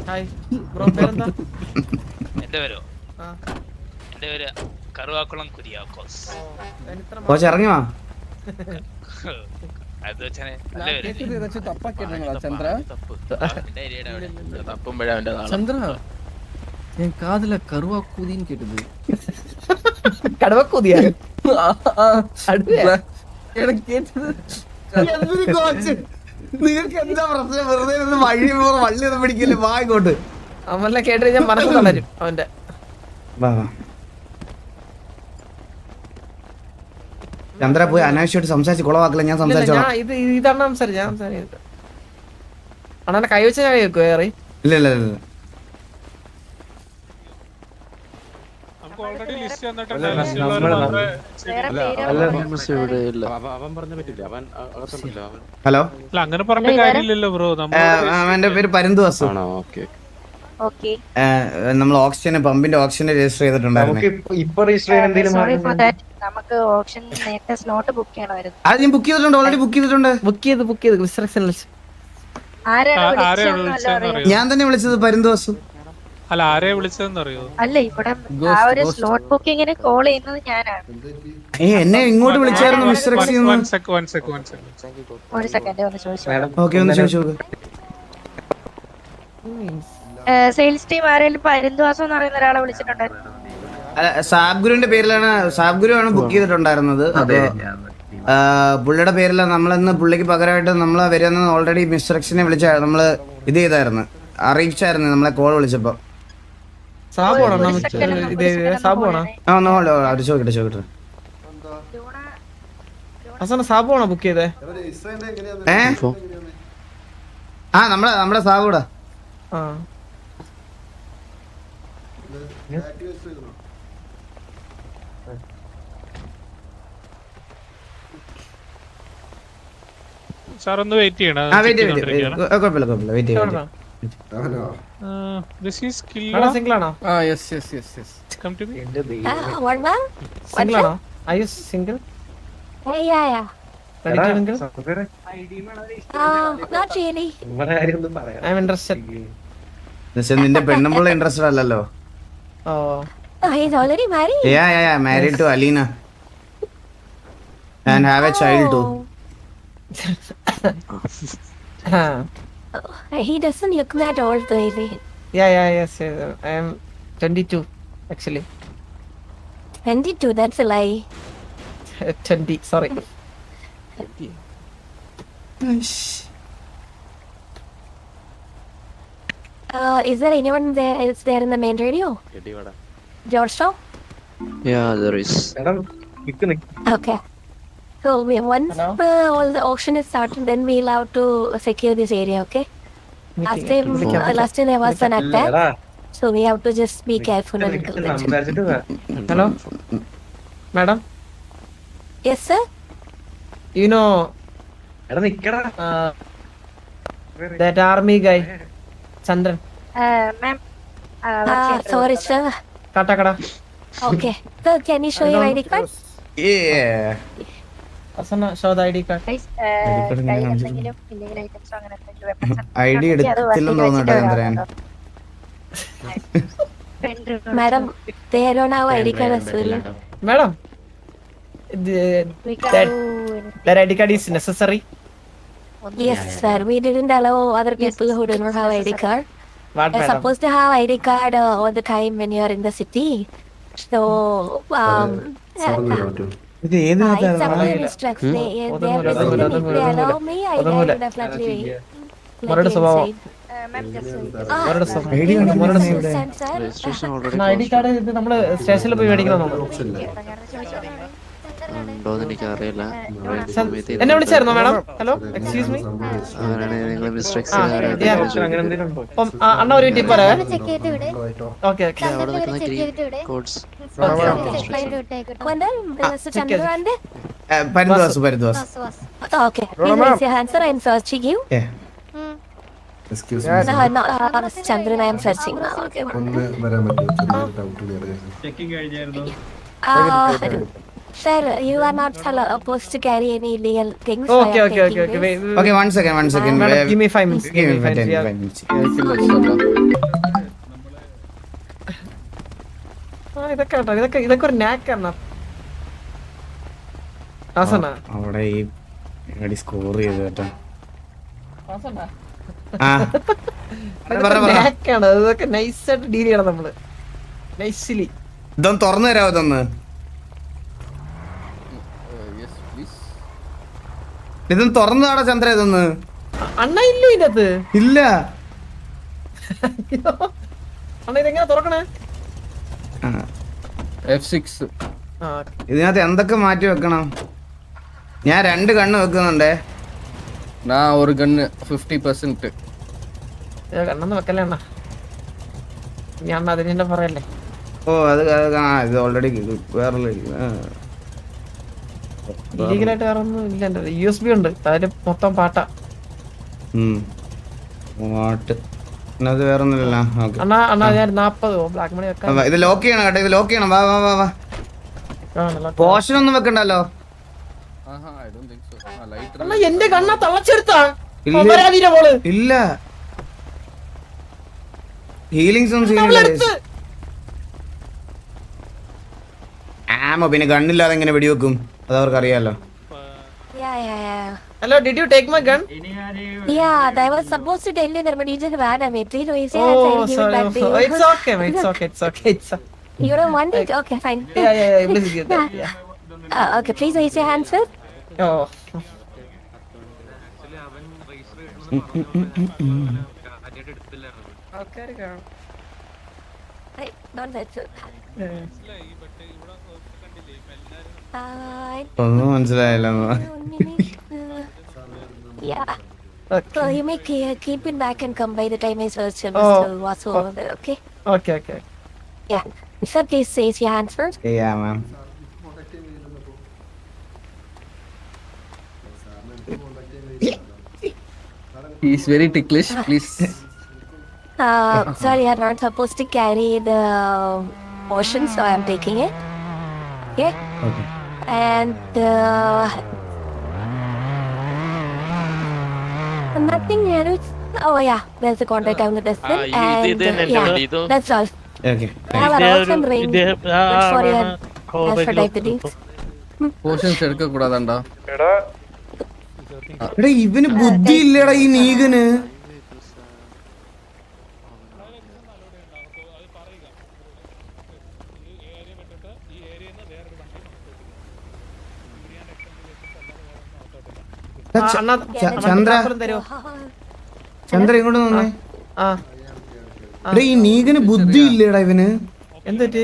Hi bro, പേരെന്താ? എന്റെ പേര് കറുവാക്കുളം കുര്യാക്കോസ്. കോച്ച് ഇറങ്ങി വാ. അത് വെച്ചാൽ ഞാൻ കാതില കറുവാക്കൂതിന്ന് കേട്ടത്. കടവക്കൂതിയാ കോച്ച് നിങ്ങൾക്ക് എന്താ പ്രശ്നം? വെറുതെ വള്ളി ഒന്നും പിടിക്കല്ലേ. വാ ഇങ്ങോട്ട്. അവനെ കേട്ട് ഞാൻ മനസ്സ് തളരും അവന്റെ. ചന്ദ്ര പോയി അനാവശ്യമായിട്ട് സംസാരിച്ച് കുളവാക്കില്ല. ഞാൻ സംസാരിച്ചോളാം. ഇതാണ് സംസാരിച്ചത്. ഞാൻ സംസാരിച്ചത് അണ്ണനെ കൈവച്ച ഞാൻ കേൾക്കും. ഏറി ഇല്ല ഇല്ല ഇല്ല. ഹലോ, അങ്ങനെ പറഞ്ഞ കാര്യമില്ലല്ലോ ബ്രോ. എന്റെ പേര് പരന്തുവാസു. നമ്മൾ ഓക്സിജന് പമ്പിന്റെ ഓക്സിജന് രജിസ്റ്റർ ചെയ്തിട്ടുണ്ടായിരുന്നു. അത് ഞാൻ ബുക്ക് ചെയ്തിട്ടുണ്ട്. ഓൾറെഡി ബുക്ക് ചെയ്തിട്ടുണ്ട്. ഞാൻ തന്നെ വിളിച്ചത് പരന്തുവാസു. അല്ല, ആരെയാ വിളിച്ചതെന്ന് അറിയോ? അല്ല, ഇവിടെ ആ ഒരു സ്ലോട്ട് ബുക്കിങ്ങിന് കോൾ ചെയ്യുന്നത് ഞാനാണ്. എന്നെ ഇങ്ങോട്ട് വിളിച്ചായിരുന്നു മിസ്റ്റർ എക്സ്. ഒരു സെക്കൻഡ് ഒന്ന് ചോദിച്ചു. ഓക്കെ, ഒന്ന് ചോദിച്ചു നോക്ക്. സെയിൽസ് ടീം ആരെങ്കിലും പരുന്തുവാസം എന്ന് പറയുന്ന ഒരാളെ വിളിച്ചിട്ടുണ്ടായിരുന്നു. സാബ്ഗുരുവിന്റെ പേരിലാണ്. സാബ്ഗുരു ആണ് ബുക്ക് ചെയ്തിട്ടുണ്ടായിരുന്നത്. അപ്പൊ പുള്ളിയുടെ പേരിലാണ് നമ്മളിന്ന് പുള്ളിക്ക് പകരമായിട്ട് നമ്മളെ വരുന്ന ഓൾറെഡി മിസ്റ്റർ എക്സിനെ വിളിച്ച നമ്മള് ഇത് ചെയ്തായിരുന്നു, അറിയിച്ചായിരുന്നു നമ്മളെ കോൾ വിളിച്ചപ്പോ. ചോദിക്കട്ടെ. സാബുവാണോ ബുക്ക് ചെയ്തേ? നമ്മുടെ സാബുടാ. സാർ ഒന്ന് വെയിറ്റ് ചെയ്യണം. This is Killa. Single ആണോ? Yes. Come to me. One man? Single ആണോ? Are you single? Yeah. Ready to mingle? Not really. I'm interested. നിന്റെ പെണ്ണുമ്പുള്ള ഇൻട്രസ്റ്റഡ് അല്ലല്ലോ. Oh. He's already married. Yeah. Married to Alina and have a child too. He doesn't look that old, really. Yes. I am 22 actually. 22, that's a lie. 20, sorry. Is there anyone else there in the main radio? George Shaw? Yeah, there is. Okay. So once all the auction is started, then we'll have to secure this area, okay? Last time there was an attack, so we have to just be careful and Hello, madam. Yes, sir. You know that army guy, Chandran. Ma'am. Sorry, sir. Katakada. Okay. Sir, can you show your ID card? Yeah. Asana, show the ID card. Guys, എന്തെങ്കിലും illegal items അങ്ങനെ എന്തെങ്കിലും weapons ID എടുത്തില്ലെന്ന് തോന്നുന്നുണ്ട് ചന്ദ്രൻ. Madam, they don't have ID card as well. Madam, We can that ID card is necessary. Yes, sir. We didn't allow other people who do not have ID card. What, You're madam? supposed to have ID card all the time when you're in the city. So, ഇത് ഏത് it's up to your instructions. They allow me, I will definitely let you inside. Registration already ID card ഇത് നമ്മള് സ്റ്റേഷനിൽ പോയി മേടിക്കണം. ഉണ്ടോന്ന് എനിക്കറിയില്ല. എന്നെ വിളിച്ചായിരുന്നോ മാഡം? Hello, excuse me. അങ്ങനെയാണെങ്കിൽ നിങ്ങൾ മിസ്റ്റർ എക്സ് അണ്ണ ഒരു ടിപ്പ് പറയാം. ഓക്കെ. അവിടെ നിൽക്കുന്ന codes പരന്തുവാസു. Okay, please raise your hand, sir. I am searching you. Excuse No, not Chandran, I am searching now. Okay. ഒന്ന് വരാൻ പറ്റുമോ? ചെറിയൊരു ഡൗട്ട് ക്ലിയർ ചെയ്യാൻ. Sir, you are not supposed to carry any illegal things. so I Okay, am okay, okay, taking okay. this. Wait, wait, Okay, one second. Madam, give me 5 minutes. Give me five 10 minutes. Yeah. minutes. ഇതൊക്കെ കേട്ടോ, ഇതൊക്കെ ഒരു നാക്കാണ്. ദാസണ്ണാ, അവിടെ ഈ score ചെയ്ത് കേട്ടോ. ദാസണ്ണാ. ആ ഇതൊക്കെ നാക്കാണ്. ഇതൊക്കെ നൈസായിട്ട് ഡീൽ ചെയ്യണം നമ്മള്. നൈസിലി. ഇതൊന്ന് തുറന്നു തരാമോ ഇതൊന്ന്? ഇതൊന്ന് തുറന്നതാടാ ചന്ദ്ര ഇതൊന്ന്. അണ്ണ ഇല്ല ഇതിനകത്ത്. ഇല്ല അണ്ണ ഇതെങ്ങനെ തുറക്കണേ? F6. ആ, ഇതിനകത്ത് എന്തൊക്കെ മാറ്റി വെക്കണം? ഞാൻ 2 കണ്ണ് വെക്കുന്നുണ്ടേ. நான் ஒரு கன்னு 50%. കണ്ണെന്ന് വെക്കല്ലേ അണ്ണ. ഇനി അണ്ണ അതിന് തന്നെ പറയല്ലേ. ഓ അത് ഇത് ഓൾറെഡി വേറെ ഇല്ലീഗലായിട്ട് വേറെ ഒന്നും ഇല്ല. എൻ്റെ USB ഉണ്ട്, അതില് മൊത്തം പാട്ടാ. പാട്ട് അത് വേറെ ഒന്നുമില്ലല്ലോ. ഓക്കെ അണ്ണാ ഞാൻ 40 ബ്ലാക്ക് മണി വെക്കാം. ഇത് ലോക്ക് ചെയ്യണം കേട്ടോ, ഇത് ലോക്ക് ചെയ്യണം. വാ വാ വാ വാ. പോഷൻ ഒന്നും വെക്കണ്ടല്ലോ. ஆஹா, I don't think so. Lighter. അണ്ണാ എന്റെ കണ്ണ തളച്ചെടുത്താ. ഇല്ല. അപരാധീന മോള്. ഇല്ല ഹീലിങ്സ് ഒന്നും സീനില്ല. ആമോ പിന്നെ ഗണ്ണില്ലാതെ എങ്ങനെ വെടിവെക്കും? അത് അവർക്ക് അറിയാലോ. Yeah. Hello, did you take my gun? Yeah, I was supposed to tell you that, but you just ran away. Please raise your hands. Oh, I'll give it sorry. back to you. It's okay, man. It's okay. You don't want it? Okay, fine. Yeah. Please give that. Yeah. Okay, please raise your hands, sir. Oh. Okay, go. Hey, don't touch it. ഒന്നും മനസ്സിലായില്ല. Yeah. Okay. So you may keep it back and come by the time I search Mr. Vasu over there, okay? Okay. Yeah. Sir, please raise your hands first. Yeah, ma'am. He's very ticklish, please. Sorry, I'm not supposed to carry the potion, so I'm taking it. Okay? Okay. And nothing else. Oh yeah, there's the contact I'm with Ah, and yeah, that's all. Okay. I have a awesome ring. Good for your as for diabetes. Portions எடுக்க கூடாதாண்டா. എടാ ഇവന് ബുദ്ധി ഇല്ലടാ ഈ നീകന്. ചന്ദ്ര ഇങ്ങോട്ട് നിന്നേ. എടാ ഈ നീകന് ബുദ്ധി ഇല്ലടാ ഇവന്. എന്തൊരു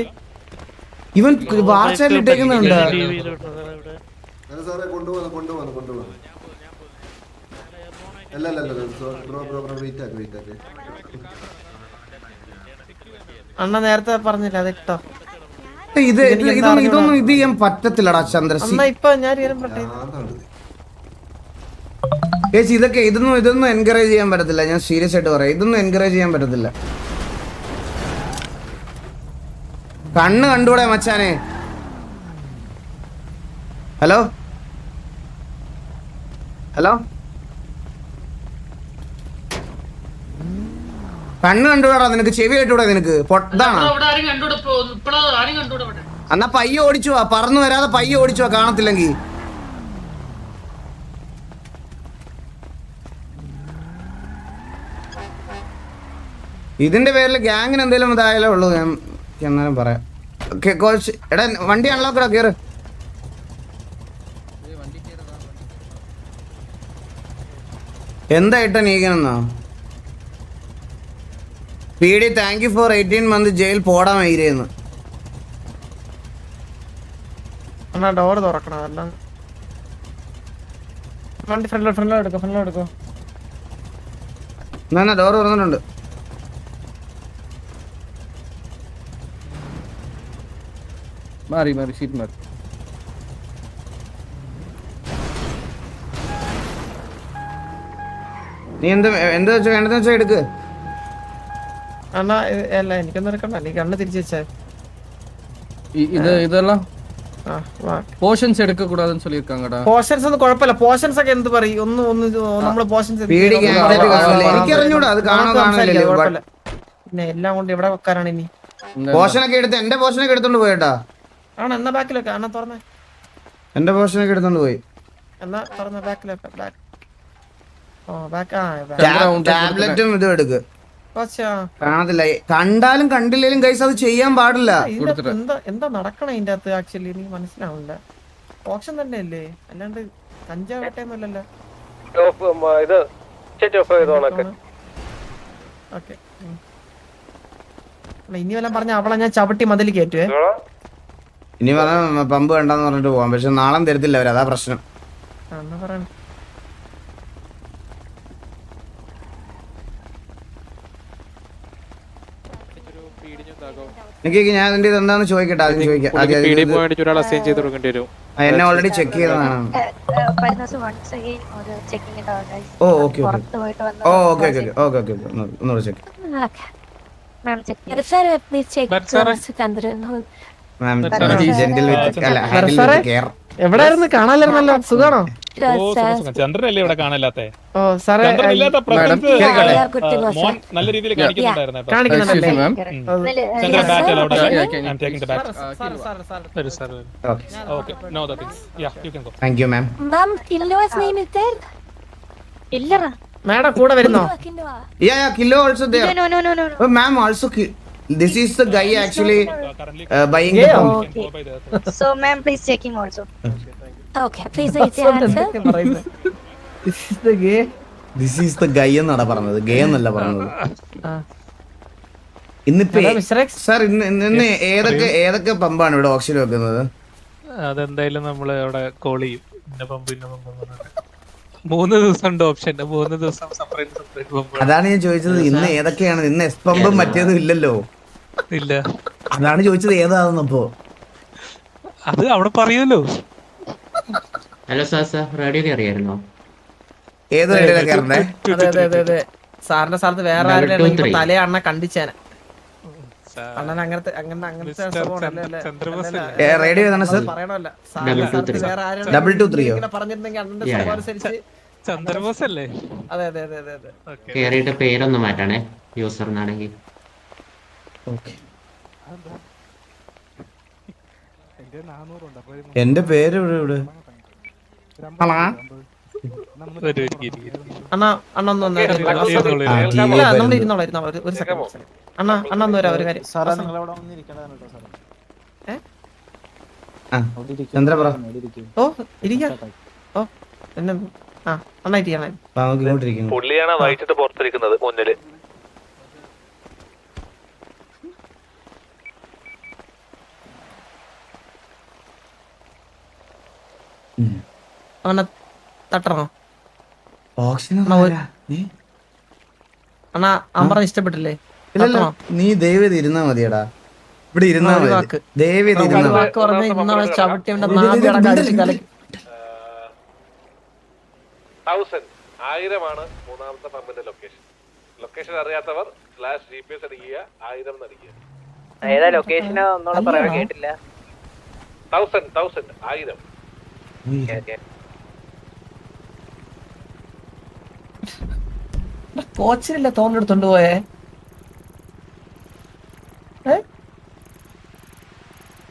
ഇവൻ വാർച്ചയിൽ ഇട്ടേക്കുന്നുണ്ട്. അണ്ണ നേരത്തെ പറഞ്ഞില്ല അത് ഇട്ടോ. ഇതൊന്നും ഇത് ചെയ്യാൻ പറ്റത്തില്ലടാ ചന്ദ്ര. അണ്ണ ഇപ്പൊ ഞാൻ പറട്ടെ. ചേച്ചി ഇതൊന്നും എൻകറേജ് ചെയ്യാൻ പറ്റത്തില്ല. ഞാൻ സീരിയസ് ആയിട്ട് പറയാം, ഇതൊന്നും എൻകറേജ് ചെയ്യാൻ പറ്റത്തില്ല. കണ്ണ് കണ്ടൂടെ മച്ചാനെ? ഹലോ കണ്ണ് കണ്ടുകൂടാ നിനക്ക്? ചെവി കേട്ടൂടെ നിനക്ക്? പൊട്ടാണോ? എന്നാ പയ്യെ ഓടിച്ചു വാ, പറന്നു വരാതെ പയ്യെ ഓടിച്ചു വാ, കാണത്തില്ലെങ്കി. ഇതിന്റെ പേരിൽ ഗ്യാങ്ങിന് എന്തെങ്കിലും ഇതായാലേ ഉള്ളൂ. ഞാൻ എന്നാലും പറയാം. കോച്ച് എടാ വണ്ടി അൺലോക്കടാ, കേറ്. എന്തായിട്ടാ നീക്കണെന്നോ? PD thank you for 18 month jail പോടാ മൈരേന്ന്. അണ്ണാ ഡോർ തുറക്കണം. അതെല്ലാം വണ്ടി ഫ്രണ്ടിലെടുക്കോ. എന്നാ ഡോർ തുറന്നിട്ടുണ്ട്. മാറി ഷീറ്റ് മാറി. നീ എന്താ വെച്ചാ വേണ്ടെന്ന് വെച്ചാ എടുക്ക്. അണ്ണാ അല്ല എനിക്കൊന്നും എടുക്കണ്ട. നീ കണ്ണ് തിരിച്ചു വെച്ചാ இதெல்லாம் പോർഷൻസ് എടുക്ക കൂടാതെന്ന് சொல்லிருக்காங்கடா. പോർഷൻസ് ഒന്നും കുഴപ്പമില്ല. പോർഷൻസ് ഒക്കെ എന്ത് പറയും? ഒന്ന് നമ്മള് പോർഷൻസ് എനിക്കറിഞ്ഞൂടാ, അത് കാണില്ല. പിന്നെ എല്ലാം കൊണ്ട് ഇവിടെ വെക്കാനാണ് ഇനി. പോർഷനൊക്കെ എടുത്ത് എന്റെ പോർഷനൊക്കെ എടുത്തോണ്ട് പോയിട്ടാ. ആണോ? എന്നാ ബാക്കിലൊക്കെ അണ്ണാ തുറന്നേ. എന്റെ പോർഷനൊക്കെ എടുത്തോണ്ട് പോയി. എന്നാ തുറന്ന ബാക്കിലൊക്കെ ബാക്ക്. ഓ ബാക്ക്. ടാബ്ലറ്റും ഇതും എടുക്ക്. കൊച്ചാ കാണത്തില്ല. കണ്ടാലും കണ്ടില്ലേലും ഗൈസ് അത് ചെയ്യാൻ പാടില്ല. എന്താ നടക്കണ ഇതിന്റെ അകത്ത്? ആക്ച്വലി എനിക്ക് മനസ്സിലാവില്ല. ഓപ്ഷൻ തന്നെ അല്ലേ, അല്ലാണ്ട് കഞ്ചാവ് വേട്ടയൊന്നുമല്ലല്ലോ. ഓക്കെ, ഇനി വല്ലതും പറഞ്ഞ അവളെ ഞാൻ ചവിട്ടി മതിൽ കയറ്റുവേ. ഇനി പറഞ്ഞ പമ്പ് വേണ്ടെന്ന് പറഞ്ഞിട്ട് പോവാം. പക്ഷെ നാളെ തരത്തില്ല അവര്, അതാ പ്രശ്നം. എന്നാ പറയണ എനിക്ക് ഞാൻ എന്റെ ഇത് എന്താന്ന് ചോദിക്കട്ടെ, ആദ്യം ചോദിക്കാം. എന്നെ ഓൾറെഡി ചെക്ക് ചെയ്തതാണ്. ഓ ഓക്കെ ഓക്കെ ഒന്നുകൂടെ check. Please check Chandran. Ma'am gentle with അല്ല ഹാൻഡിൽ വിത്ത് കെയർ. എവിടെയായിരുന്നു? കാണാനില്ലായിരുന്നല്ലോ. സുഖാണോ? ചന്ദ്രനല്ലേ ഇവിടെ കാണാനില്ലാത്തെ? ഓ സാറേ നല്ല രീതിയിൽ കാണിക്കുന്നുണ്ടായിരുന്നു കേട്ടോ. കാണിക്കുന്നുണ്ടല്ലേ? ചന്ദ്രൻ ബാറ്റ് അലൗഡ് അല്ലേ? Okay. I'm taking the bat. Very sorry. Okay. Okay. No other things. Yeah, you can go. Thank you ma'am. Ma'am, Killo's name is there? Illera. Madam കൂടെ വരുന്നോ? Yeah, Kilo also there. No. Oh ma'am also this is the guy actually buying the pump. Go by the So, ma'am, please checking also. Okay, please raise your hand, sir. This is the guy എന്നാണ് പറഞ്ഞത്, ഗേ എന്നല്ല പറഞ്ഞത്. ഇന്നിപ്പോ sir ഇന്ന് ഏതൊക്കെ പമ്പാണ് ഇവിടെ option വെക്കുന്നത്? അതെന്തായാലും നമ്മള് അവിടെ കോൾ ചെയ്യും. പിന്നെ പമ്പ് 3 ദിവസം ഉണ്ട് ഓപ്ഷൻ. 3 ദിവസം സെപ്പറേറ്റ് പമ്പ്. അതാണ് ഞാൻ ചോദിച്ചത്, ഇന്ന് ഏതൊക്കെയാണ്? ഇന്ന് എസ് പമ്പും മറ്റേതും ഇല്ലല്ലോ. ഇല്ല, അതാണ് ചോദിച്ചത് ഏതാണെന്നപ്പോ. അത് അവിടെ പറയുമല്ലോ. ഹലോ സാർ റേഡിയോയിൽ അറിയായിരുന്നോ? ഏത് റേഡിയോയിലാണ് കയറണ്ടേ? അതെ സാറിന്റെ സ്ഥലത്ത് വേറെ ആരുടെ തലേ അണ്ണ കണ്ടിച്ചേന. അണ്ണൻ അങ്ങനത്തെ റേഡിയോ ഏതാണ് സാർ? പറയണമല്ല. 223 പറഞ്ഞിരുന്നെങ്കിൽ അണ്ണന്റെ സ്വഭാവം അനുസരിച്ച്. ചന്ദ്രബോസ് അല്ലേ? അതെ. കേറിയിട്ട് പേരൊന്ന് മാറ്റണേ, യൂസർ എന്നാണെങ്കിൽ. എന്റെ പേര് ഇവിടെ അണ്ണ ഒന്ന് ഇരുന്നോളാം ഒരു സെക്കൻഡ്. അണ്ണ ഒന്ന് വരാം ഒരു കാര്യം. ചന്ദ്ര പറ. ഓ ഇരിക്കാം. ഓ എന്നെ അണ്ണ ഇരിക്കണം. പുള്ളിയാണ് വൈകിട്ട് പുറത്തിരിക്കുന്നത് മുന്നില്. അണ്ണ തട്ടണോ? അണ്ണ അമ്മ ഇഷ്ടപ്പെട്ടില്ലേ? നീ ദയവേത് ഇരുന്നാ മതിയടാ, ഇവിടെ ഇരുന്നാ മതി. ദയവേത് ഇരുന്നാ വാക്ക് പറഞ്ഞ ഇന്നാളെ ചവിട്ടി 1000 മൂന്നാമത്തെ പമ്പിന്റെ ലൊക്കേഷൻ അറിയാത്തവർ /GPS അടിക്കുക, 1000 അടിക്കുക. ഏതാ ലൊക്കേഷൻ ഒന്നുകൂടെ പറയാൻ കേട്ടില്ല. 1000 കോച്ചിനില്ല തോന്നെടുത്തോണ്ട് പോയേ.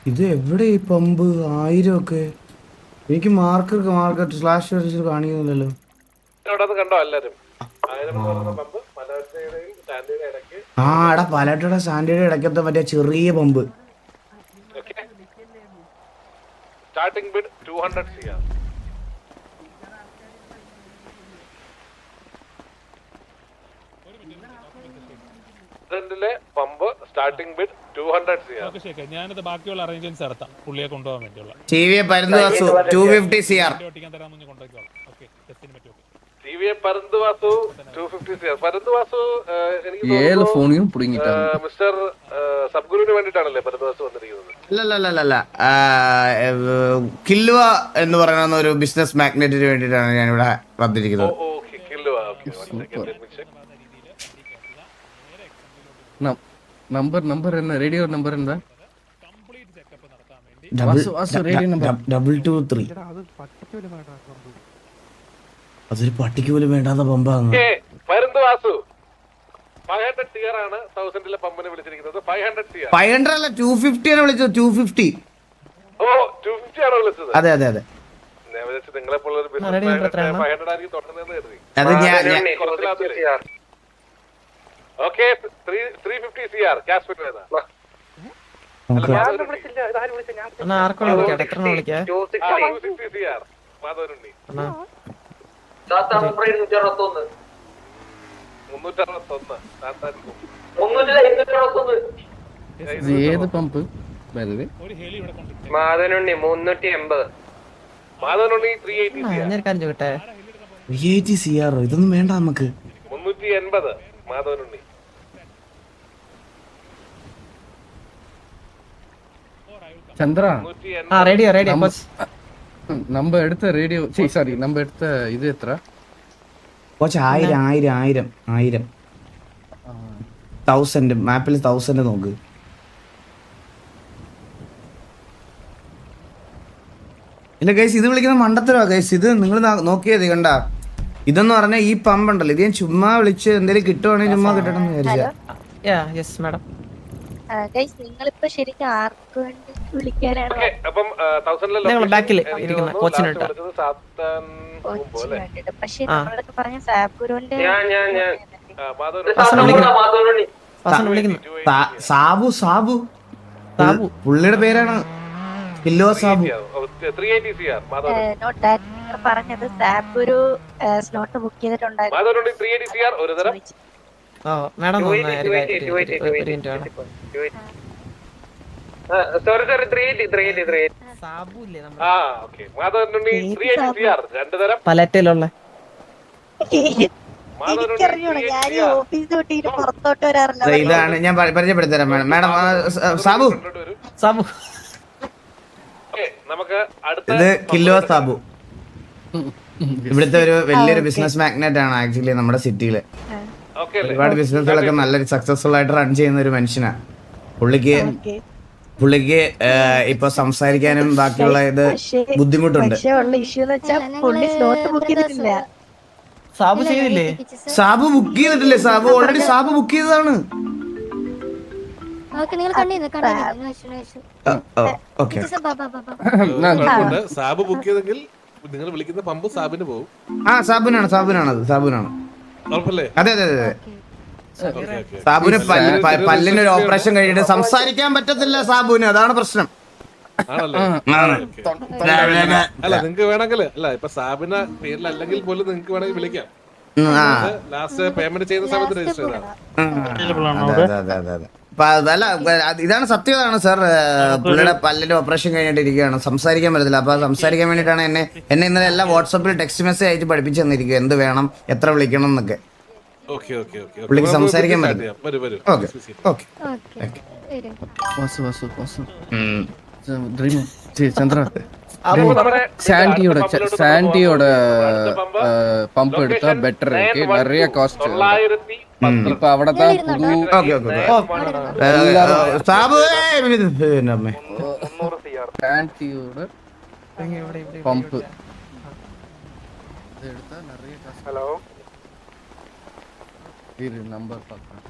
ഇത് എവിടെ ഈ പമ്പ്? 1000 ഒക്കെ എനിക്ക് മാർക്കറ്റ് സ്ലാഷ് കാണിക്കുന്നില്ലല്ലോ. കണ്ടോ എല്ലാരും? 1000 പമ്പ് ഇടയ്ക്ക്. ആ എടാ പലട്ടയുടെ സാൻഡിയുടെ ഇടയ്ക്കത്തെ മറ്റേ ചെറിയ pump. Starting bid 200 CR. Pump starting bid 200 CR. ഞാനത് ബാക്കിയുള്ള അറേഞ്ച്മെന്റ്സ് നടത്താം പുള്ളിയെ കൊണ്ടുപോകാൻ വേണ്ടിയുള്ള. പരുന്തുവാസു 250 CR. പരുന്തുവാസു 250 CR. പരുന്തുവാസു മിസ്റ്റർ സബ്ഗുരുവിന് വേണ്ടിട്ടാണല്ലേ പരുന്തുവാസു വന്നിരിക്കുന്നത്? അല്ല കില്ലുവ എന്ന് പറയുന്ന ഒരു ബിസിനസ് മാഗ്നറ്റിന് വേണ്ടിയിട്ടാണ് ഞാൻ ഇവിടെ വന്നിരിക്കുന്നത്. നമ്പർ എന്നാ? റേഡിയോ നമ്പർ എന്താ? 223. അതൊരു പട്ടിക്ക് പോലും വേണ്ടാത്ത പമ്പാണ്. മരുന്ന് വാസു 500 CR ആണ് 1000 പമ്പിനെ വിളിച്ചിരിക്കുന്നത്. 500 CR 500 അല്ല 250 ആണ് വിളിച്ചത്. 250. ഓ 250 ആണോ വിളിച്ചത്? അതെ അതെ അതെ. ഞാൻ വിചാരിച്ചു നിങ്ങളെ പോലൊരു ബിസിനസ് 500 ആയിരിക്കും തുടങ്ങുന്നതെന്ന് കരുതി. അത് ഞാൻ ഓക്കെ 350 CR ക്യാഷ് ഫിറ്റ് ചെയ്താ. ആർക്കും വിളിക്കാം, എത്ര വിളിക്കാം? 260 CR മാധവനുണ്ണി. 361. 361 ഏത് പമ്പ്? മാധവനുണ്ണി 380. മാധവനുണ്ണി 380 CR. ഞാൻ കാര്യം ചോട്ടെ, 380 CR ഇതൊന്നും വേണ്ട നമുക്ക്. 380 മാധവനുണ്ണി. ചന്ദ്ര റേഡിയോ റേഡിയോ നമ്മ എടുത്ത റേഡിയോ സോറി നമ്മ എടുത്ത ഇത് എത്ര? കുറച്ച് 1000 1000 മാപ്പിൽ 1000 നോക്ക്. ഇല്ല ഗൈസ്, ഇത് വിളിക്കുന്ന മണ്ടത്തരവാ ഗൈസ്. ഇത് നിങ്ങൾ നോക്കിയത് കണ്ട, ഇതെന്ന് പറഞ്ഞാൽ ഈ പമ്പ് ഉണ്ടല്ലോ, ഇത് ഞാൻ ചുമ്മാ വിളിച്ച് എന്തെങ്കിലും കിട്ടുവാണെങ്കിൽ ചുമ്മാ കിട്ടണം എന്ന് വിചാരിച്ചാ. Yes madam. നിങ്ങളിപ്പോ ശരിക്കും ആർക്ക് വേണ്ടി വിളിക്കാനാണ്? അപ്പം 1000 ഞങ്ങൾ ബാക്കിൽ ഇരിക്കുന്ന കോച്ചിനിട്ട് പക്ഷെ നമ്മളൊക്കെ പറഞ്ഞ സാബുരുവിന്റെ സാബു സാബു സാബു പുള്ളിയുടെ പേരാണ്. കില്ലോ സാബു. 380 CR നോട്ട് ദാറ്റ് നിങ്ങൾ പറഞ്ഞത് സാബുരു സ്ലോട്ട് ബുക്ക് ചെയ്തിട്ടുണ്ടായിരുന്നു. മാധവനുണ്ണി 380 CR ഒരു തരം. മാഡം സോറി 380 സാബുല്ലേ ഓക്കേ. മാധവനുണ്ണി 380 CR രണ്ട് തരം. പലറ്റിലുള്ള എനിക്കറിഞ്ഞൂടാ, ഞാൻ ഓഫീസ് തൊട്ടിട്ട് പുറത്തോട്ട് വരാറില്ല. ഇതാണ് ഞാൻ പരിചയപ്പെടുത്തരാം മാഡം. മാഡം സാബു സാബു നമുക്ക് ഇത് കില്ലോ സാബു. ഇവിടുത്തെ ഒരു വലിയൊരു ബിസിനസ് മാഗ്നറ്റ് ആണ് ആക്ച്വലി നമ്മുടെ സിറ്റിയില്. ഒരുപാട് ബിസിനസ്സുകളൊക്കെ നല്ല സക്സസ്ഫുൾ ആയിട്ട് റൺ ചെയ്യുന്ന ഒരു മനുഷ്യനാണ്. പുള്ളിക്ക് ഇപ്പൊ സംസാരിക്കാനും ബാക്കിയുള്ള ഇത് ബുദ്ധിമുട്ടുണ്ട്. സാബു ചെയ്തില്ലേ? സാബു ബുക്ക് ചെയ്തിട്ടില്ലേ? സാബു ഓൾറെഡി സാബു ബുക്ക് ചെയ്തതാണ്. ഓക്കെ സാബ് ബുക്ക് ചെയ്തെങ്കിൽ നിങ്ങൾ വിളിക്കുന്ന പമ്പ് സാബിന് പോകും. സാബുനാണ് സാബുനാണ്. അതെ അതെ അതെ. സാബുന് പല്ലിന് ഒരു ഓപ്പറേഷൻ കഴിഞ്ഞിട്ട് സംസാരിക്കാൻ പറ്റത്തില്ല സാബുന്, അതാണ് പ്രശ്നം. അല്ല നിങ്ങക്ക് വേണമെങ്കിൽ അല്ല ഇപ്പൊ സാബിന പേരിലല്ലെങ്കിൽ പോലും നിങ്ങക്ക് വേണമെങ്കിൽ വിളിക്കാം. ലാസ്റ്റ് പേയ്മെന്റ് ചെയ്യുന്ന സമയത്ത് രജിസ്റ്റർ ചെയ്താണ്. അല്ല ഇതാണ് സത്യമാണ് സാർ. പുള്ളിയുടെ പല്ലിന്റെ ഓപ്പറേഷൻ കഴിഞ്ഞിട്ട് ഇരിക്കുകയാണ്, സംസാരിക്കാൻ പറ്റത്തില്ല. അപ്പൊ സംസാരിക്കാൻ വേണ്ടിയിട്ടാണ് എന്നെ ഇന്നലെ എല്ലാം വാട്സാപ്പിൽ ടെക്സ്റ്റ് മെസ്സേജ് അയച്ച് പഠിപ്പിച്ചു തന്നിരിക്കും എന്ത് വേണം, എത്ര വിളിക്കണം എന്നൊക്കെ. പുള്ളിക്ക് സംസാരിക്കാൻ പറ്റില്ല. ചന്ദ്ര സാൻഡിയോட പമ്പ് എടുത്താ ബെറ്റർ ഇருக்கு. நிறைய காஸ்ட் இப்ப அவ்வளவுதான் புது. സാബു സാൻഡിയോட പമ്പ് എടുത്താ நிறைய காஸ்ட். ഹലോ இரு நம்பர் பார்க்கறேன்.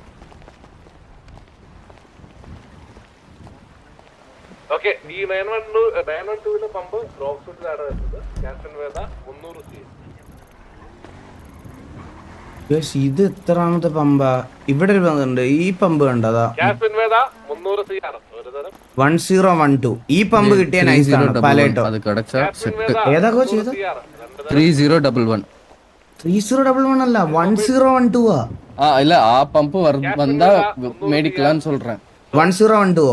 ഓക്കെ. ഈ 912 പമ്പ് റോക്സ്വുഡിലാണ് വരുന്നത്. ക്യാപ്റ്റൻ വേദ 300 CR. ഇത് എത്രാമത്തെ പമ്പാ? ഇവിടെ ഒരു പമ്പുണ്ട്, ഈ പമ്പ് കണ്ടതാ. ക്യാപ്റ്റൻ വേദ 300 CR ഒരു തരം. 1012 ഈ പമ്പ് കിട്ടിയ നൈസാണ്. പലേട്ടോ അത് കടച്ച സെറ്റ്. ഏതാ കോച്ച്? 3011 3011 അല്ല 1012 ആ. இல்ல ஆ பம்ப் வந்தா மேடிக்கலாம்னு சொல்றேன். 1012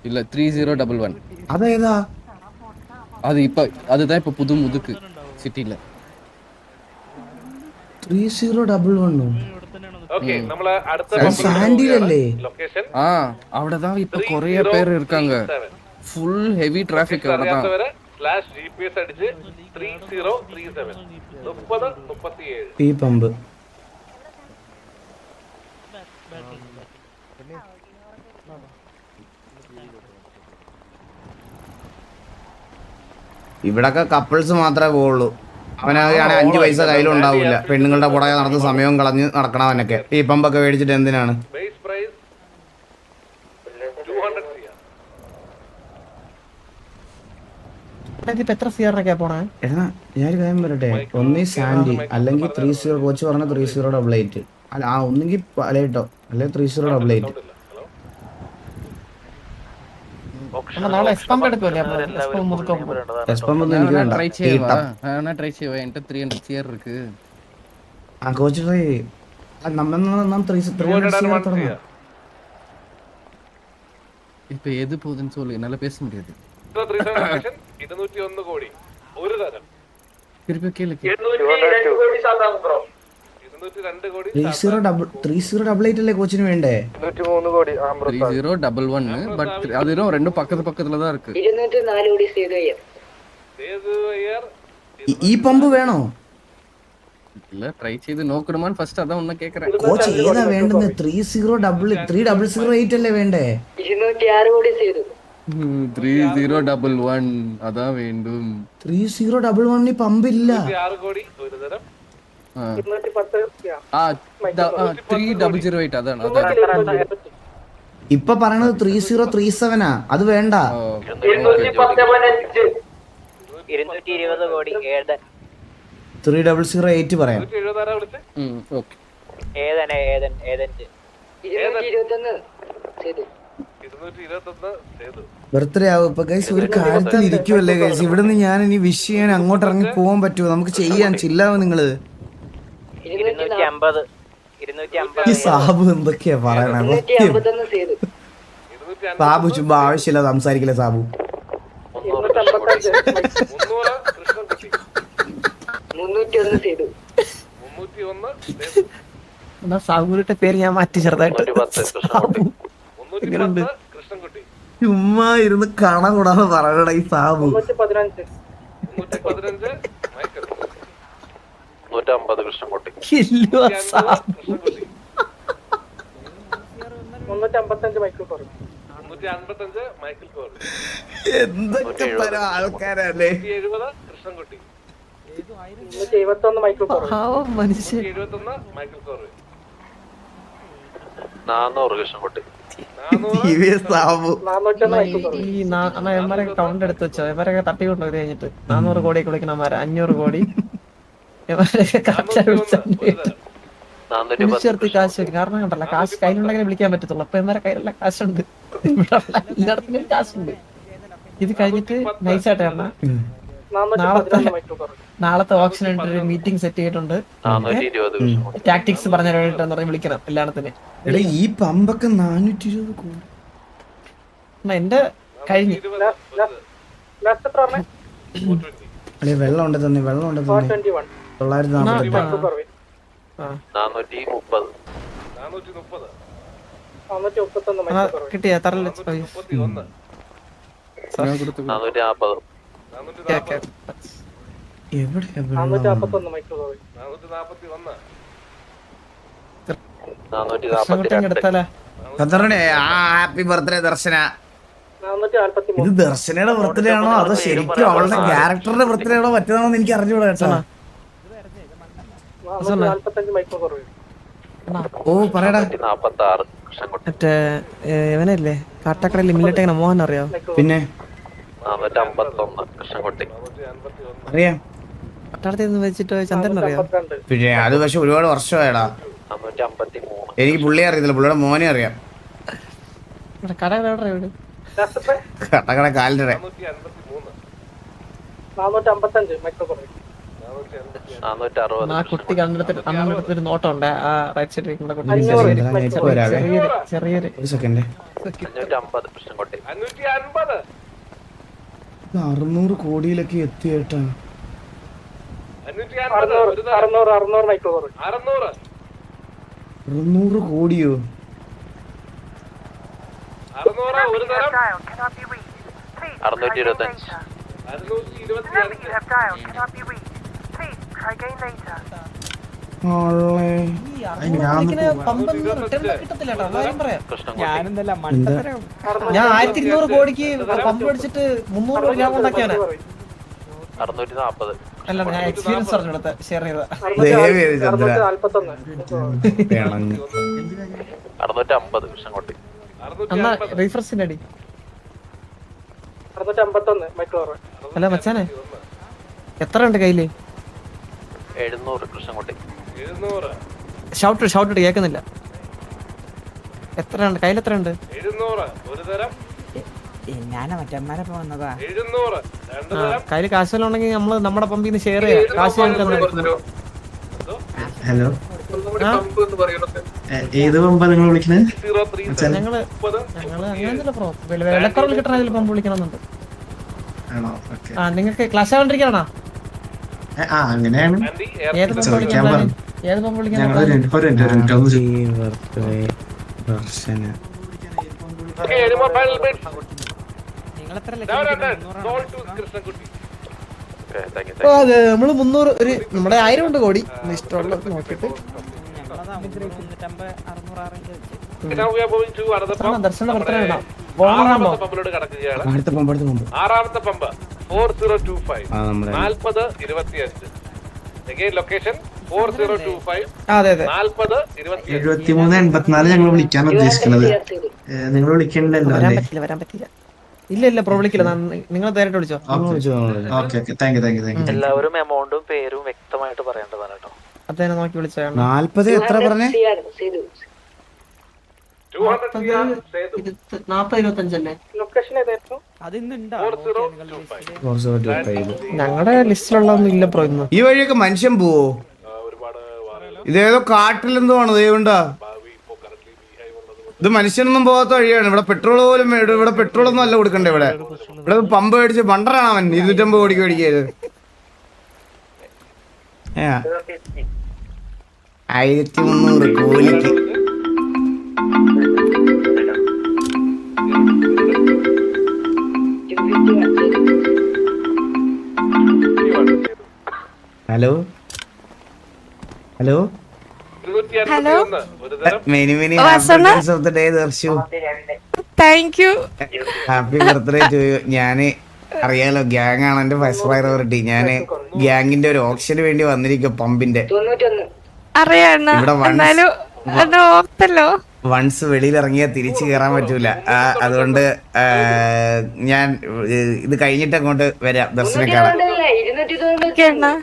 இல்ல 3011 അതേതാ? அது அதுதான் இப்ப புது முதுக்கு சிட்டில. 3011 ഓക്കെ. നമ്മൾ അടുത്ത സാൻഡിലല്ലേ? ലൊക്കേഷൻ அவ்வளவுதான். இப்ப நிறைய பேர் இருக்காங்க. ഫുൾ ഹെവി ട്രാഫിക് അവിടെதான். /GPS അടിച്ച് 3037 3037 ഈ പമ്പ് ഇവിടൊക്കെ കപ്പിൾസ് മാത്രമേ പോവുള്ളൂ. അവനാണെങ്കിൽ 5 പൈസ കയ്യിലുണ്ടാവില്ല. പെണ്ണുങ്ങളുടെ പുറകെ നടന്ന് സമയവും കളഞ്ഞ് നടക്കണവനൊക്കെ ഈ പമ്പൊക്കെ മേടിച്ചിട്ട് എന്തിനാണ്? ബേസ് പ്രൈസ് 200 ഇതിപ്പോ എത്ര സിയറിനൊക്കെയാ പോണേ? എടാ ഞാനൊരു കാര്യം പറയട്ടെ, ഒന്നീ സാൻഡി അല്ലെങ്കിൽ 30 കോച്ച് പറഞ്ഞ 3088 അല്ല ഒന്നെങ്കിൽ പലേട്ടോ അല്ലെങ്കിൽ 3088. നാളെ എക്സ്പമ്പ് എടുക്കുമല്ലേ? എസ്പം ഒന്നും എനിക്ക് വേണ്ട. ട്രൈ ചെയ്യവാ ട്രൈ ചെയ്യവാ എന്റെ 300 CR இருக்கு. ആ കോച്ച് ട്രൈ നമ്മൾ 300 இப்ப எது போகுதுன்னு சொல்லு, என்னால பேச முடியாது. 201 കോടി ഒരു തരം. திருப்பி கேளு. 202 കോടി സാധാരണ ബ്രോ. 202 കോടി 3088 അല്ലേ കോച്ചിന് വേണ്ടേ? 203 കോടി 3011 பட் அது ரெண்டும் பக்கத்துல தான் இருக்கு. 204 കോടി സേതു അയ്യർ. സേതു അയ്യർ ഈ പമ്പ് വേണോ? இல்ல ட்ரை செய்து നോക്കணுമാன்னு ഫസ്റ്റ് അതാ ഒന്ന് കേக்குறேൻ. കോച്ച് ഏതാ വേണ്ടത്? 3088 അല്ലേ വേണ്ടേ? 206 കോടി സേതു. 3011 അതാ വേണ്ടും. 3011 പമ്പില്ല. 6 കോടി ഒരു തരം. 3008 അതാണ്. ഇപ്പൊ പറയണത് 3037 അത് വേണ്ട. 220 കോടി 3008 പറയാം. 270 വിളിച്ചേ. ഓക്കേ. ഏതന്നെ 221 സേതു. 221 സേതു. ബർത്ത്ഡേ ആവും ഇപ്പൊ ഗൈസ്. ഒരു കാര്യത്തിൽ ഇരിക്കുമല്ലേ ഗൈസ്? ഇവിടുന്ന് ഞാൻ ഇനി വിഷ് ചെയ്യാൻ അങ്ങോട്ട് ഇറങ്ങി പോകാൻ പറ്റുമോ? നമുക്ക് ചെയ്യാൻ ചില്ലാവും നിങ്ങള്. 250 ഈ സാബു എന്തൊക്കെയാ പറയണേ? 251 സേതു. സാബു ചുമ്മാ ആവശ്യമില്ല സംസാരിക്കില്ല സാബു. 300 കൃഷ്ണൻകുട്ടി. 301 സേതു. 301 സേതു. എന്നാ സാബുവിന്റെ പേര് ഞാൻ മാറ്റി ചെറുതായിട്ട്. 310 കൃഷ്ണൻകുട്ടി. ചുമ്മാ ഇരുന്ന് കണ കൂടാതെ പറയണ ഈ സാബു. 315 മൈക്കൽ. 150 കൃഷ്ണൻകുട്ടി. ഇല്ലുവാ സാബു. കൃഷ്ണൻകുട്ടി. 355 മൈക്കിൾ കോർ. 355 മൈക്കിൾ കോർ. എന്തൊക്കെ തരം ആൾക്കാരല്ലേ? 170 കൃഷ്ണൻകുട്ടി. 271 Michael core. മനുഷ്യൻ 171 Michael core. 400 Krishnankutty. 400 Sabu 401 Michael core. ഈ എമാരൊക്കെ കൗണ്ട് എടുത്ത് വെച്ചോ. ഇവരൊക്കെ തട്ടിക്കൊണ്ടു ഇത് കഴിഞ്ഞിട്ട് 400 കോടിയൊക്കെ വിളിക്കണമാര് 500 കോടി ഇവരൊക്കെ കറക്റ്റായി വിളിച്ചേർത്തി കാശ് വെക്കും. കാരണം കണ്ടല്ല കാശ് കയ്യിലുണ്ടെങ്കിൽ വിളിക്കാൻ പറ്റത്തുള്ളൂ. അപ്പൊ ഇവരെ കയ്യിലുള്ള കാശുണ്ട്. ഇവിടെ എല്ലായിടത്തും കാശുണ്ട്. ഇത് കഴിഞ്ഞിട്ട് നൈസായിട്ട് കാരണം 411 മൈക്കിൾ കോർ. നാളത്തെ ഓപ്ഷൻ ആയിട്ട് ഒരു മീറ്റിംഗ് സെറ്റ് ചെയ്തിട്ടുണ്ട്. 420 കൃഷ്ണൻകുട്ടി. ടാക്ടിക്സ് പറഞ്ഞ വേണ്ടിട്ടെന്ന് പറഞ്ഞ് വിളിക്കണം എല്ലായിടത്തിന്. എടാ ഈ പമ്പൊക്കെ 420 കോടി. എന്റെ കഴിഞ്ഞു. ലാസ്റ്റ് എത്ര പറഞ്ഞേ? അല്ലെ വെള്ളം ഉണ്ട് തന്നെ, വെള്ളം ഉണ്ട് തന്നെ. 421 940 മൈക്കിൾ കോർ. 430. 430. 431 Michael core. കിട്ടിയ തറല് 431. 440. 440. എവിടെയാ വെള്ളം? 441 മൈക്കിൾ കോർ. 441. 442. എടുത്താലേ ഖത്തറിനെ ഹാപ്പി ബർത്ത്ഡേ ദർശന. 443 ഇത് ദർശനയുടെ ബർത്ത്ഡേ ആണോ അതോ ശരിക്കും അവളുടെ ക്യാരക്ടറുടെ ബർത്ത്ഡേ ആണോ പറ്റുന്നതാണോ എനിക്ക് അറിഞ്ഞൂടാ കേട്ടോ. 445 മൈക്കിൾ കോർ. ഓ പറയടാ. 446 കൃഷ്ണൻകുട്ടി. മറ്റേ ഇവനല്ലേ കാട്ടാക്കടയിൽ മില്ലിട്ടേക്കണ മോഹൻ അറിയോ? പിന്നെ 451 കൃഷ്ണൻകുട്ടി. 451. അറിയാം. പട്ടാളത്തിൽ നിന്ന് വെച്ചിട്ട് ചന്ദ്രൻ അറിയോ? 52 പിന്നെ അത് പക്ഷെ ഒരുപാട് വർഷമായടാ. 453. എനിക്ക് പുള്ളിയെ അറിയത്തില്ല, പുള്ളിയുടെ മോനെ അറിയാം. ഇവിടെ കട എവിടെ വീട്? ലാസ്റ്റ് എത്ര? കട്ടക്കട കാലിന്റെ 453. 455 മൈക്കിൾ കോർ. 450. ആ കുട്ടി കണ്ടെടുത്തൊരു നോട്ടം ഉണ്ട്. ആ റൈറ്റ് സൈഡിൽ കുട്ടി 500 ചെറിയൊരു ഒരു സെക്കൻഡ്. 550 കൃഷ്ണൻകുട്ടി. 550. 600 കോടിയിലൊക്കെ എത്തിയേട്ടാ. 550. ഒരു തരം. 600 മൈക്കിൾ കോർ. 600. 600 കോടിയോ? 600 ഒരു തരം. 625. 625. ആളെ. ഞാൻ 1200 കോടിക്ക് പമ്പ് അടിച്ചിട്ട് 300 കോടി ലാഭം ഉണ്ടാക്കിയാണ്. 640. അല്ല ഞാൻ എക്സ്പീരിയൻസ് പറഞ്ഞെടുത്ത് ഷെയർ ചെയ്ത ദയവേത് ചന്ദ്ര 641 പിണങ്ങ്. 650 കൃഷ്ണൻകുട്ടി. എന്നാ റീഫ്രഷിന്റെ അടി 651 മൈക്കിൾ കോർവേ. അല്ല മച്ചാനെ എത്ര ഉണ്ട് കയ്യില്? 700 കൃഷ്ണൻകുട്ടി. 700 ഷൗട്ട് കേൾക്കുന്നില്ല. എത്ര ഉണ്ട് കയ്യിൽ? എത്ര ഉണ്ട്? 700 ഒരു തരം. ഞാനാ മറ്റന്മാരൊപ്പം വന്നതാ. 700 രണ്ട് തരം. കയ്യിൽ കാശെല്ലാം ഉണ്ടെങ്കിൽ നമ്മള് നമ്മുടെ പമ്പിൽ നിന്ന് ഷെയർ ചെയ്യാം. കാശ് ഹലോ ആ? ഏത് പമ്പാ നിങ്ങൾ വിളിക്കുന്നത്? 03 ഞങ്ങള് അങ്ങനെയല്ല ബ്രോ, വിലക്കുറവിൽ കിട്ടണ ഇതിൽ പമ്പ് വിളിക്കണമെന്നുണ്ട്. ആണോ? ഓക്കെ. ആ നിങ്ങൾക്ക് ക്ലാസ് ആവാണ്ടിരിക്കണോ? ആ അങ്ങനെയാണ്. ആൻഡി ഏത് പമ്പ് ചോദിക്കാൻ വിളിക്കാൻ പറഞ്ഞു. ഏത് പമ്പ് വിളിക്കാൻ ഞങ്ങൾ ഒരു മിനിറ്റ് ഒന്ന് Happy birthday, ദർശന. Okay, any more final bids? നിങ്ങൾ എത്ര Down and down. Sold to Krishnankutty. Okay, thank you, ഓ, അതെ നമ്മള് 300 ഒരു നമ്മുടെ 1000 ഉണ്ട് കോടി ഇഷ്ടമുള്ളത് നോക്കിട്ട്. ഞങ്ങളതാ 350 600 റേഞ്ച് വെച്ച്. Now we are moving to another pump. Darshana birthday ഇടാം. ആറാമത്തെ പമ്പിലോട്ട് കടക്കുകയാണ്. അടുത്ത പമ്പ് ആറാമത്തെ പമ്പ് 4025 ആ നമ്മുടെ 40 25. Again location 4025 അതെ അതെ 40 25. 7384 ഞങ്ങൾ വിളിക്കാൻ ഉദ്ദേശിക്കുന്നത്. നിങ്ങൾ വിളിക്കണ്ടല്ലോ വരാൻ അല്ലേ? പറ്റില്ല. ഇല്ല ബ്രോ വിളിക്കില്ല. നിങ്ങൾ നേരിട്ട് വിളിച്ചോ. Okay thank U. എല്ലാവരും എമൗണ്ടും പേരും വ്യക്തമായിട്ട് പറയേണ്ടതാണ് കേട്ടോ. അദ്ദേഹം നോക്കി വിളിച്ചോ. 40 എത്ര പറഞ്ഞേ? 200 CR സേതു. 40-25 അല്ലേ ലൊക്കേഷൻ ഏതായിരുന്നു? അത് ഇന്നുണ്ടോ? 4025. ഞങ്ങളുടെ ലിസ്റ്റിലുള്ളതൊന്നും ഇല്ല ബ്രോ ഇന്ന്. ഈ വഴിയൊക്കെ മനുഷ്യൻ പോവോ? ഒരുപാട് ഇതേതോ കാട്ടിലെന്തോ ആണ് ദൈവണ്ടാ. ഇത് മനുഷ്യനൊന്നും പോകാത്ത വഴിയാണ്. ഇവിടെ പെട്രോൾ പോലും ഇവിടെ പെട്രോളൊന്നും അല്ല കൊടുക്കണ്ടേ. ഇവിടെ പമ്പ് മേടിച്ച് ബണ്ടറാണ് അവൻ 250 കോടിക്ക് മേടിക്കത്. 1300 കോലിക്ക്. ഹലോ ഹലോ 251 ഒരു തരം. Many happy of the day Darshu. Thank you. Happy birthday to you. ഞാന് അറിയാലോ ഗ്യാങ് ആണ് എന്റെ ഫസ്റ്റ് പ്രയോറിറ്റി. ഞാന് ഗ്യാങ്ങിന്റെ ഒരു ഓപ്ഷന് വേണ്ടി വന്നിരിക്കും പമ്പിന്റെ. അറിയാം ഇവിടെ ഓർത്തല്ലോ. വൺസ് വെളിയിൽ ഇറങ്ങിയാൽ തിരിച്ചു കയറാൻ പറ്റൂല. അതുകൊണ്ട് ഞാൻ ഇത് കഴിഞ്ഞിട്ട് അങ്ങോട്ട് വരാം ദർശനം കാണാൻ.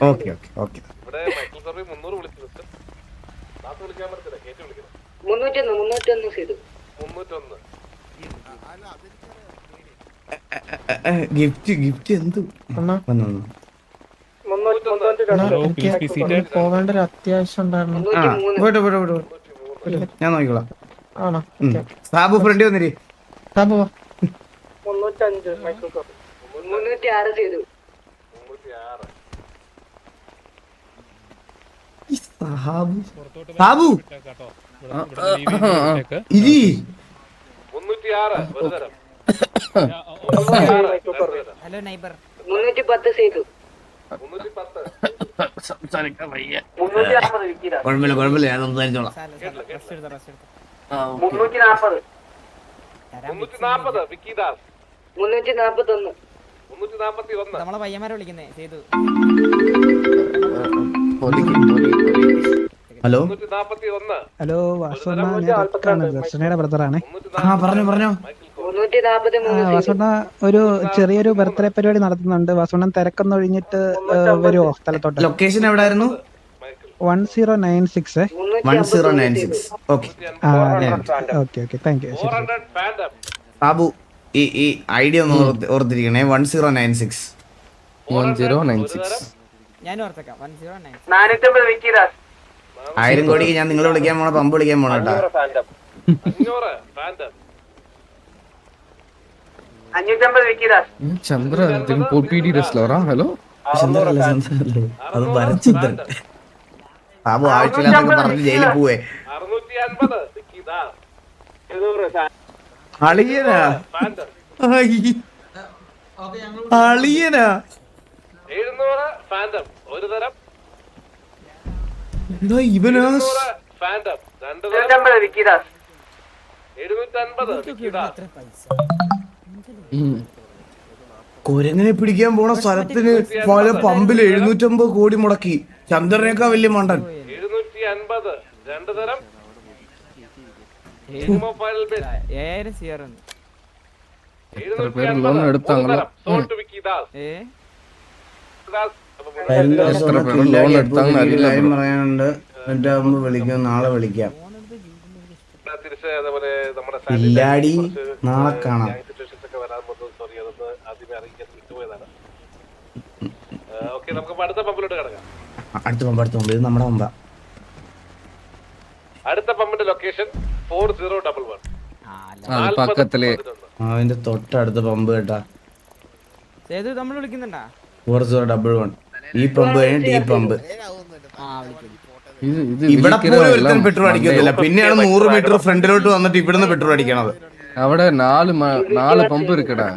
Okay okay okay. ഇവിടെ മൈക്കിൾ സർവേ 300 വിളിച്ചു നിർത്ത്. നാത്ത് വിളിക്കാൻ പറ്റത്തില്ല. കേറ്റി വിളിക്കണം. 301 ചെയ്തു. 301. ഗിഫ്റ്റ് എന്തു അണ്ണാ, വന്നു? 301 എനിക്ക് പോവേണ്ട ഒരു അത്യാവശ്യം ഉണ്ടായിരുന്നു. ആ പോയിട്ട് ഞാൻ നോക്കിക്കോളാം. ആണോ? സാബു ഫ്രണ്ട് വന്നിരി. സാബു വാ. 305 മൈക്കിൾ കോർവേ. 306 ചെയ്തു. 306. സാബു ഇരി. 306 ഒരു തരം. മൈക്കിൾ കോർവേ. Hello neighbour. 310 ചെയ്തു. 310. കുഴപ്പമില്ല ഞാൻ സംസാരിച്ചോളാം. റെസ്റ്റ് എടുത്തോ. 340. 340 വിക്കിദാസ്. 341. 341. നമ്മളെ പയ്യന്മാരെ വിളിക്കുന്നേ ചെയ്തു. ഹലോ 341. ഹലോ വാസുണ്ണ ദർശനയുടെ ബ്രദറാണ്. ആ പറഞ്ഞോ. 343 വാസുണ്ണ ഒരു ചെറിയൊരു ബർത്ത്ഡേ പരിപാടി നടത്തുന്നുണ്ട്. വാസുണ്ണൻ തിരക്കൊന്ന് ഒഴിഞ്ഞിട്ട് വരുമോ സ്ഥലത്തോട്ട്? ലൊക്കേഷൻ എവിടായിരുന്നു? 1096. 1096. ഓക്കെ. Okay thank you. 400 ഫാൻഡം. സാബു ഈ ഐഡിയ ഒന്ന് ഓർത്തിരിക്കണേ. 1096. 1096. ഞാൻ ഓർത്തേക്കാം. 109. 450 വിക്കിദാസ്. 1000 കോടിക്ക് ഞാൻ നിങ്ങളെ വിളിക്കാൻ പോണ പമ്പ് വിളിക്കാൻ പോണ കേട്ടാ. 500 ഫാൻഡം. 550 വിക്കിദാസ്. ചന്ദ്ര പോട്ടി റെസ്ലറാ? ഹലോ ചന്ദ്രല്ലേ അത് ഭരചന്ദ്രൻ. സാബു ആവശ്യമില്ലാത്തൊക്കെ പറഞ്ഞ് ജയിലിൽ പോവേ. 650 വിക്കിദാസ്. അളിയനാ ഫാൻഡം. അളിയനാ 700 ഫാൻഡം ഒരു തരം. എന്താ ഇവനാ? 700 ഫാൻഡം രണ്ട് തരം. 750 വിക്കിദാസ്. 750 വിക്കിദാസ്. എത്ര പൈസ? കുരങ്ങനെ പിടിക്കാൻ പോണ സ്ഥലത്തിന് പല പമ്പിൽ 750 കോടി മുടക്കി. ചന്ദ്രനേക്കാ വലിയ മണ്ടൻ. 750 രണ്ട് തരം 7000 CR ഉണ്ട്. ലോൺ എടുത്താங்களോ? ലോൺ എടുത്താൽ പറയാനുണ്ട്. എന്നിട്ടാകുമ്പോ വിളിക്കാം, നാളെ വിളിക്കാം. ഇല്ലാടി, നാളെ കാണാം. അടുത്ത പമ്പ് ഇത് നമ്മുടെ പമ്പാ. അടുത്ത പമ്പിന്റെ ലൊക്കേഷൻ 4011. പക്കത്തില് അതിന്റെ തൊട്ടടുത്ത പമ്പ് കേട്ടാ. സേതു നമ്മൾ വിളിക്കുന്നുണ്ടാ? 4011. ഈ പമ്പ് കഴിഞ്ഞിട്ട് ഈ പമ്പ്. ഇത് ഇവിടെ പോലും ഒരുത്തൻ പെട്രോൾ അടിക്കുന്നില്ല. പിന്നെയാണ് 100 മീറ്റർ ഫ്രണ്ടിലോട്ട് വന്നിട്ട് ഇവിടുന്ന് പെട്രോൾ അടിക്കണത്. അവിടെ 4 പമ്പ് ഇരിക്കടാ.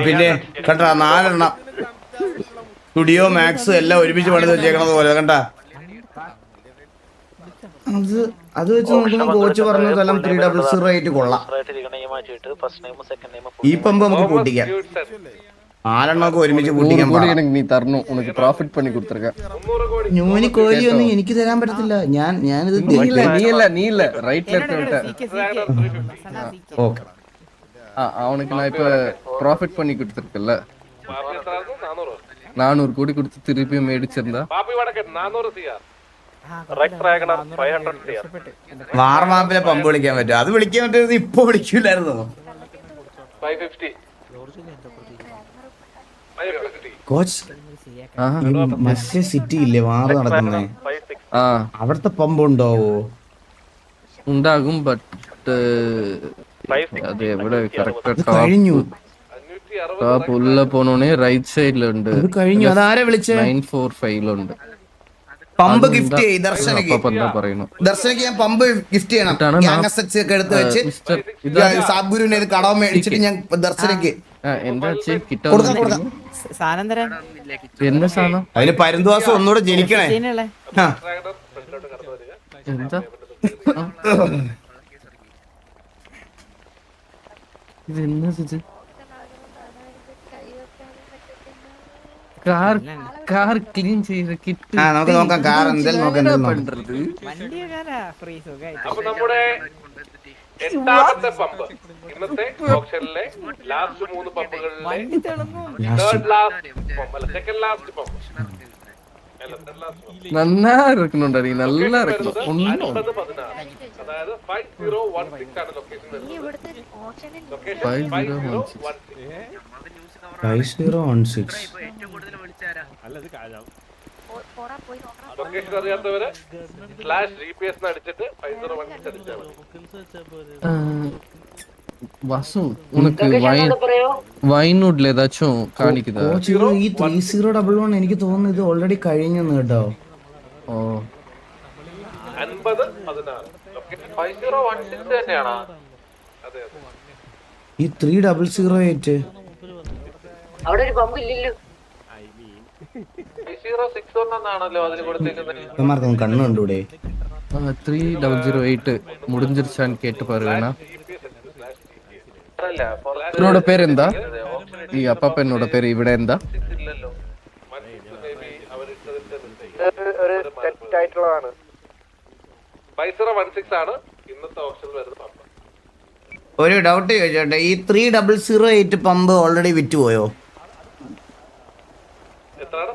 പിന്നെ കണ്ടാ 4 എണ്ണം സ്റ്റുഡിയോ മാക്സ് എല്ലാം ഒരുമിച്ച് പണിത് വെച്ചേക്കണത് പോലെ കണ്ടാ. അത് വെച്ച് നോക്കുമ്പോ കോച്ച് പറഞ്ഞതെല്ലാം 300 കൊള്ളാം. ഈ പമ്പ് നമുക്ക് പൊട്ടിക്കാം. 4 എണ്ണമൊക്കെ ഒരുമിച്ച് പൊട്ടിക്കാൻ. നീ തരണു, ഉനക്ക് പ്രോഫിറ്റ് പണി കൊടുത്തിരിക്കാം. ന്യൂനി കോഴി ഒന്നും എനിക്ക് തരാൻ പറ്റത്തില്ല. ഞാനിത് നീ റൈറ്റ് ഓക്കെ. அவனுக்கு நான் இப்ப ப்ராஃபிட் பண்ணி கொடுத்துருக்கல. 400 கோடி கொடுத்து திருப்பி மேடிச்சிருந்தா വാർമാപ്പിലെ പമ്പ് വിളിക്കാൻ പറ്റും. അത് വിളിക്കാൻ പറ്റുന്നത് ഇപ്പൊ വിളിക്കൂലായിരുന്നോ? കോച്ച് മറ്റേ സിറ്റി ഇല്ലേ വാറ് നടക്കുന്നേ, അവിടുത്തെ പമ്പ് ഉണ്ടാവോ? ഉണ്ടാകും, ബട്ട് അത് എവിടെ കറക്റ്റ് കഴിഞ്ഞു. ടോപ്പ് ഉള്ള പോണോണേ റൈറ്റ് സൈഡിലുണ്ട്. കഴിഞ്ഞു. അതാരെ വിളിച്ചേ? 945 പമ്പ് ഗിഫ്റ്റ് ചെയ്യ് ദർശനക്ക്. പറയുന്നു ദർശനക്ക് ഞാൻ പമ്പ് ഗിഫ്റ്റ് ചെയ്യണം. ഗ്യാങ് ഒക്കെ എടുത്ത് വെച്ച് സാബ്ഗുരുവിനെ കടവ് മേടിച്ചിട്ട് ഞാൻ ദർശനക്ക് എന്താ കൊടുക്കാം. സാധനം തരാൻ എന്താ സാധനം? അതിന് പരുന്തുവാസം ഒന്നുകൂടെ ജനിക്കണേ. എന്താ ഇത്? എന്നത് കാർ ക്ലീൻ ചെയ്ത കിറ്റ്. നമുക്ക് നോക്കാം. കാർ എന്തായാലും നോക്കാം. അപ്പൊ നമ്മുടെ 8ാമത്തെ പമ്പ് ഇന്നത്തെ ഓപ്ഷനിലെ ലാസ്റ്റ് 3 പമ്പുകളിലെ തേർഡ് ലാസ്റ്റ് പമ്പ് അല്ല, സെക്കൻഡ് ലാസ്റ്റ് പമ്പ്. നന്നാ ഇറക്കുന്നുണ്ടോ? നീ നല്ല ഇറക്കുന്നു. 5016 അതായത് 5016 ആണ് ലൊക്കേഷൻ വരുന്നത്. ലൊക്കേഷൻ 5016. ലൊക്കേഷൻ അറിയാത്തവര് /GPS അടിച്ചിട്ട് 5016 അടിച്ചാൽ മതി. വാസു, ഉനക്ക് വൈൻവുഡിൽ ഏതാച്ചും കാണിക്കുതാ? ഈ 3011 എനിക്ക് തോന്നുന്നു ഇത് ഓൾറെഡി കഴിഞ്ഞെന്ന് കേട്ടോ. 5016 ലൊക്കേഷൻ 5016 തന്നെയാണോ? അതെ അതെ. ഈ 3008 അവിടെ ഒരു പമ്പ് ഇല്ലല്ലോ. 5061 എന്നാണല്ലോ അതിൽ കൊടുത്തേക്കുന്നത്. നമ്മർക്ക് കണ്ണു കണ്ടൂടെ? 3008 മുടിஞ்சிருச்சான்னு கேட்டு பாருங்கண்ணா. என்னோட பேர் എന്താ? ഈ അപ്പാപ്പനോட പേര് ഇവിടെ എന്താ? ഒരു സെറ്റ് ആയിട്ടുള്ളതാണ്. 5016 ആണ് ഇന്നത്തെ ഓപ്ഷനിൽ വരുന്ന പമ്പ്. ഒരു ഡൗട്ട് ചോദിച്ചോട്ടെ, ഈ 3008 പമ്പ് ഓൾറെഡി വിറ്റുപോയോ? എത്രയാണ്?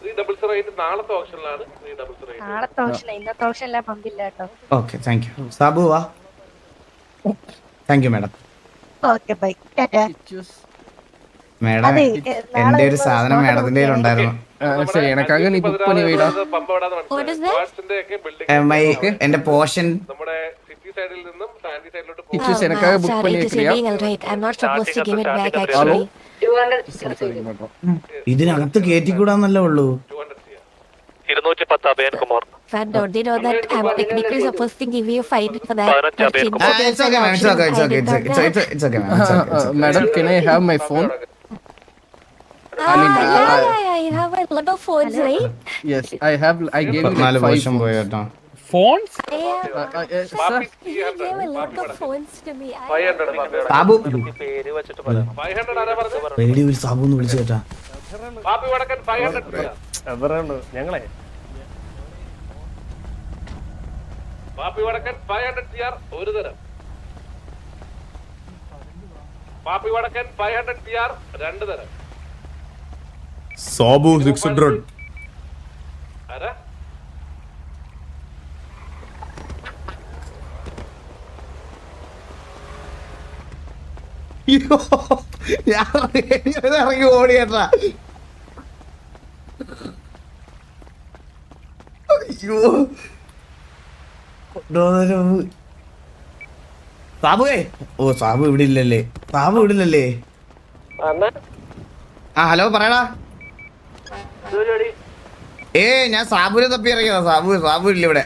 3008 നാളത്തെ ഓപ്ഷനിലാണ്. 3008 നാളത്തെ ഓപ്ഷൻ, ഇന്നത്തെ ഓപ്ഷനിലെ പമ്പില്ല കേട്ടോ. Okay, thank you. സാബു വാ. Thank you madam. Okay bye, ടാറ്റാ. മാഡം എന്റെ ഒരു സാധനം മാഡത്തിന്റെ കയ്യിൽ ഉണ്ടായിരുന്നു. சரி, எனக்காக நீ புக் பண்ணி வைடா. What is that? എന്റെ പോർഷൻ നമ്മുടെ സിറ്റി സൈഡിൽ നിന്നും സാൻഡി സൈഡിലോട്ട് Pictures எனக்காக புக் பண்ணி It is வைக்கறியா? illegal, right? I'm not supposed to give it back actually. 200 ഇതിനകത്ത് കേറ്റിക്കൂടാന്നല്ലേ ഉള്ളൂ. 210 Abhayan Kumar. But don't they know that I'm technically supposed to give you a fine for that? But since It's okay, ma'am. It's okay. It's okay. It's okay. It's okay, ma'am. It's okay. Madam, can I have my phone? yeah, you have a lot of phones, right? Yes, I have. I gave you like 4 5 വർഷം പോയി കേട്ടോ. Phones Pappi He gave a lot of phones to me. 500 Pappi Sabu പേര് വെച്ചിട്ട് പറയാം 500 ആരാ പറഞ്ഞത്? പേടി ഒരു സാബു എന്ന് വിളിച്ചു കേട്ടാ. പാപ്പി വടക്കൻ 500 ഞങ്ങളെ പാപ്പി വടക്കൻ 500 TR ഒരു തരം. പാപ്പി വടക്കൻ 500 TR രണ്ട് തരം. സാബു 600. ആരാ? അയ്യോ, ഞാൻ ഇറങ്ങി ഓടിയേട്ടാ. അയ്യോ സാബുവേ. ഓ സാബു ഇവിടെ ഇല്ലല്ലേ, സാബു ഇവിടെ ഇല്ലല്ലേ. ആ ഹലോ പറയടാ. ഞാൻ സാബുവിനെ തപ്പി ഇറങ്ങിയതാ. സാബു ഇല്ല ഇവിടെ.